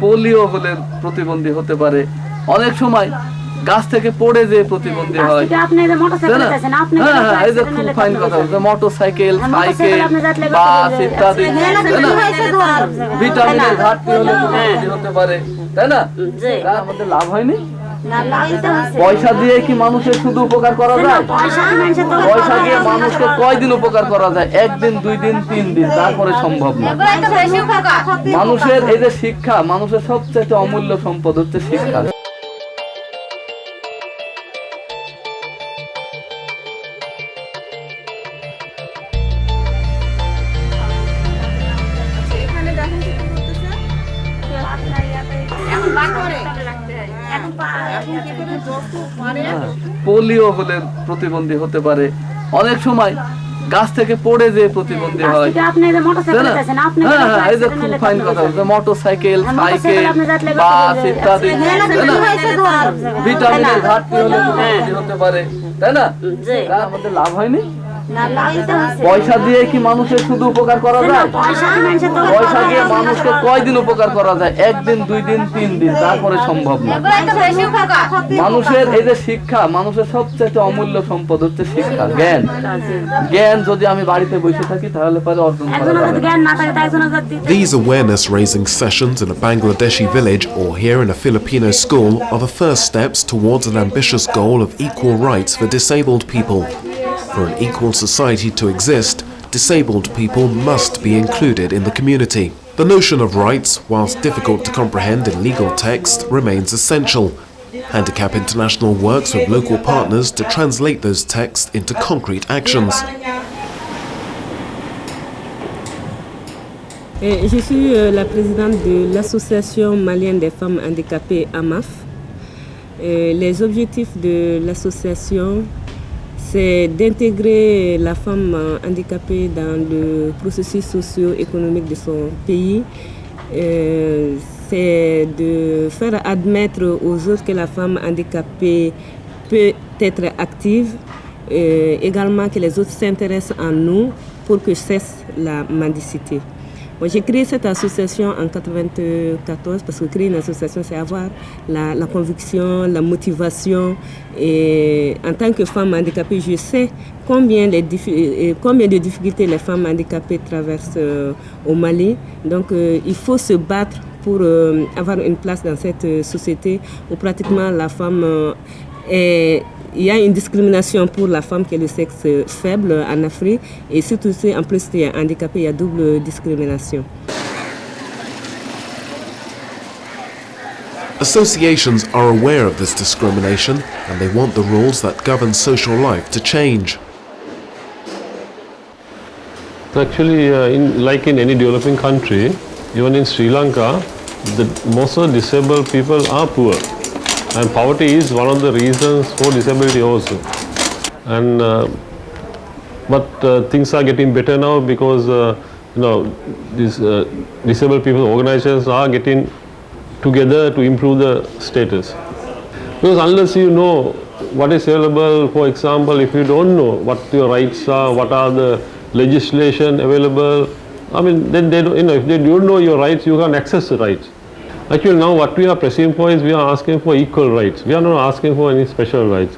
পোলিও হলে প্রতিবন্ধী হতে পারে, অনেক সময় গাছ থেকে পড়ে যে প্রতিবন্ধী হয়। এই যে খুব ফাইন কথা বলছে, মোটরসাইকেল, সাইকেল, বাস ইত্যাদি, ভিটামিনের ঘাটতি হলে প্রতিবন্ধী হতে পারে, তাই না? আমাদের লাভ হয়নি। পয়সা দিয়ে কি মানুষের শুধু উপকার করা যায়? পয়সা দিয়ে মানুষকে কয়দিন উপকার করা যায়? 1 দিন, 2 দিন, 3 দিন, তারপরে সম্ভব না। মানুষের এই যে শিক্ষা, মানুষের সবচেয়ে অমূল্য সম্পদ হচ্ছে শিক্ষা। পোলিও হলে প্রতিবন্ধী হতে পারে, অনেক সময় গাছ থেকে পড়ে যে প্রতিবন্ধী হয়। এই যে খুব ফাইন কথা বলছে, মোটরসাইকেল, সাইকেল, বাস ইত্যাদি, ভিটামিনের ঘাটতি হলে প্রতিবন্ধী হতে পারে, তাই না? আমাদের লাভ হয়নি। পয়সা দিয়ে কি মানুষের শুধু উপকার করা যায়? পয়সা দিয়ে মানুষকে কয়দিন উপকার করা যায়? 1 দিন, 2 দিন, 3 দিন, তারপরে সম্ভব না। মানুষের এই যে শিক্ষা, মানুষের সবচেয়ে অমূল্য সম্পদ হচ্ছে শিক্ষা, জ্ঞান। জ্ঞান যদি আমি বাড়িতে বসে থাকি তাহলে পরে অর্জন করা যাবে। These awareness-raising sessions in a Bangladeshi village or here in a Filipino school are the first steps towards an ambitious goal of equal rights for disabled people. For an equal society to exist, disabled people must be included in the community. The notion of rights, whilst difficult to comprehend in legal text, remains essential. Handicap International works with local partners to translate those texts into concrete actions. Je suis la présidente de l'Association malienne des femmes handicapées AMAF. Les objectifs de l'association, c'est d'intégrer la femme handicapée dans le processus socio-économique de son pays. C'est de faire admettre aux autres que la femme handicapée peut être active. Également que les autres s'intéressent en nous pour que cesse la mendicité. Moi, j'ai créé cette association en 1994 parce que créer une association, c'est avoir la conviction, la motivation. Et en tant que femme handicapée, je sais combien de difficultés les femmes handicapées traversent au Mali. Donc, il faut se battre pour avoir une place dans cette société où pratiquement la femme est... Il y a une discrimination pour la femme qui est le sexe faible en Afrique et surtout si en plus tu es handicapé, il y a double discrimination. Associations are aware of this discrimination and they want the rules that govern social life to change. Actually, like in any developing country, even in Sri Lanka, most of the disabled people are poor. And poverty is one of the reasons for disability also. And but things are getting better now because these disabled people organizations are getting together to improve the status. Because unless you know what is available, for example, if you don't know what your rights are, what are the legislation available, I mean, then they don't, if they don't know your rights, you can't access the rights. Actually, now what we are pressing for is we are asking for equal rights. We are not asking for any special rights.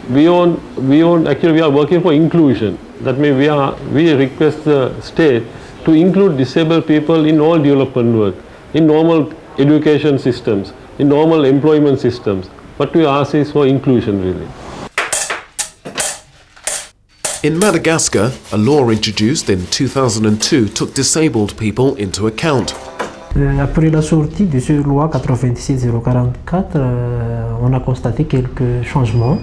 Actually, we are working for inclusion. That means we request the state to include disabled people in all development work, in normal education systems, in normal employment systems. What we ask is for inclusion, really. In Madagascar, a law introduced in 2002 took disabled people into account. Après la sortie de cette loi 96-044, on a constaté quelques changements.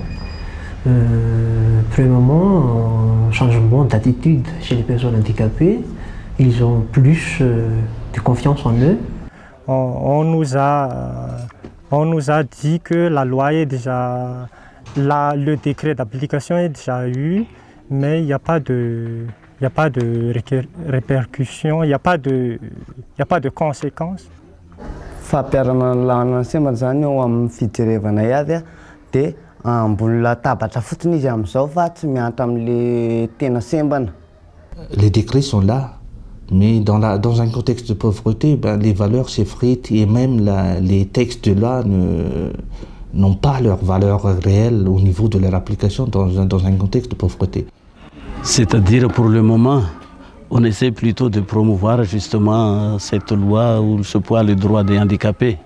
Premièrement, changement d'attitude chez les personnes handicapées. Ils ont plus de confiance en eux. On nous a dit que la loi est déjà là, le décret d'application est déjà eu, mais il n'y a pas de répercussions, il n'y a pas de conséquences. Fampiarana sema zany eo amin'ny fijerevana iady dia ambony latabatra fotsiny izy amin'izao fa tsy miantra amin'le tena sembana. Les décrets sont là, Mais dans un contexte de pauvreté, les valeurs s'effritent et même les textes de loi n'ont pas leur valeur réelle au niveau de leur application dans un contexte de pauvreté. C'est-à-dire pour le moment, on essaie plutôt de promouvoir justement cette loi où se poids les droits des handicapés.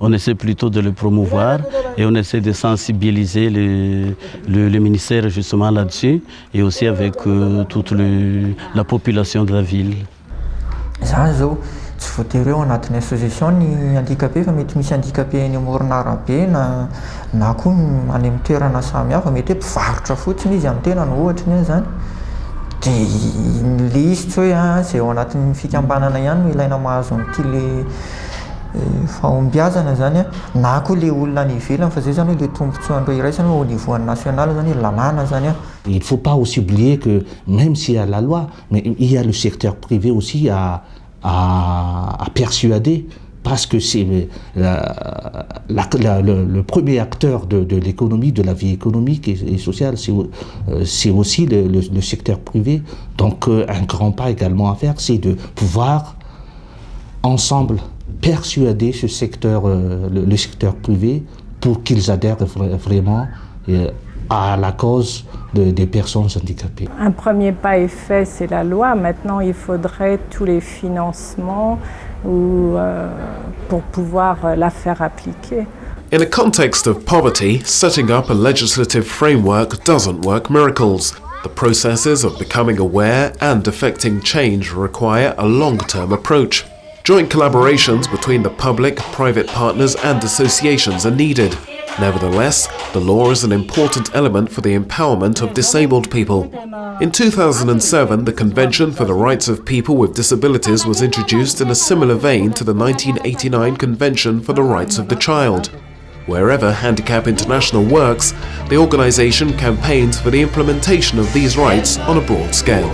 On essaie plutôt de le promouvoir et on essaie de sensibiliser le ministère justement là-dessus et aussi avec toute la population de la ville. Zany zao tsy voatery eo anatin'ny association ny handicapé fa mety misy handicapé eny amoron'arabe na koa any amin'ny toerana samihafa mety hoe mpivarotra fotsiny izy amin'ny tenany ohatra ny zany dia ny liste hoe zay ao anatin'ny fikambanana ihany no ilaina mahazo an'ity le fahombiazana zany na koa le olona any ivelany fa zay zany hoe le tombotsoandro iraisany au niveau national zany lalàna zany a. Il ne faut pas aussi oublier que même s'il y a la loi, mais il y a le secteur privé aussi à persuader parce que c'est le premier acteur de l'économie, de la vie économique et sociale, c'est aussi le secteur privé. Donc un grand pas également à faire, c'est de pouvoir ensemble persuader ce secteur, le secteur privé pour qu'ils adhèrent vraiment à la cause des personnes handicapées. Un premier pas est fait, c'est la loi. Maintenant, il faudrait tous les financements pour pouvoir la faire appliquer. In a context of poverty, setting up a legislative framework doesn't work miracles. The processes of becoming aware and effecting change require a long-term approach. Joint collaborations between the public, private partners and associations are needed. Nevertheless, the law is an important element for the empowerment of disabled people. In 2007, the Convention for the Rights of People with Disabilities was introduced in a similar vein to the 1989 Convention for the Rights of the Child. Wherever Handicap International works, the organization campaigns for the implementation of these rights on a broad scale.